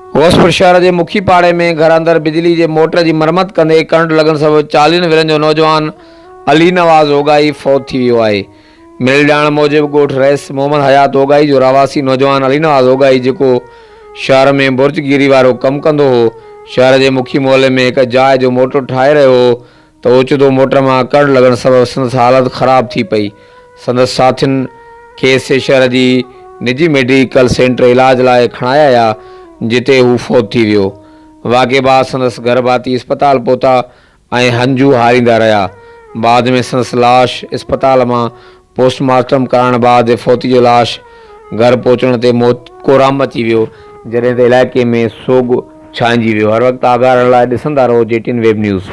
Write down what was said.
फिरोजपुर शहर के मुखी पाड़े में घर अंदर बिजली के मोटर की मरम्मत कंदे करंट लगन सबबि 40 वेरनि जो नौजवान अली नवाज़ ओगाई फौत थी वियो आहे। मिल ॼाण मूजिब ॻोठ रईस मोहम्मद हयात ओगाई जो रवासी नौजवान अली नवाज़ ओगाई जेको शहर में बुर्जगिरी वारो कमु कंदो हो, शहर के मुखी मोहल्ले में एक जाइ जो मोटर ठाहे रहियो हो त ओचितो मोटर में करंट लगन सबबि संदसि हालत ख़राब थी पई। संदसि साथियुनि खेसि शहर की निजी मेडिकल सेंटर इलाज लाइ खणाया आया, जिते हू फौत थी वियो। वाक़े बाद संदसि घर भाती अस्पताल पहुता ऐं हंजू हारींदा रहा। बाद में संदसि लाश अस्पताल में पोस्टमार्टम कराइण बाद फौती जो लाश घर पहुचण ते मौत कोराम अची वियो, जॾहिं त इलाइक़े में सोग छाइंजी वियो। हर वक़्तु आगाह रहण लाइ ॾिसंदा रहो JTN वेब न्यूज़।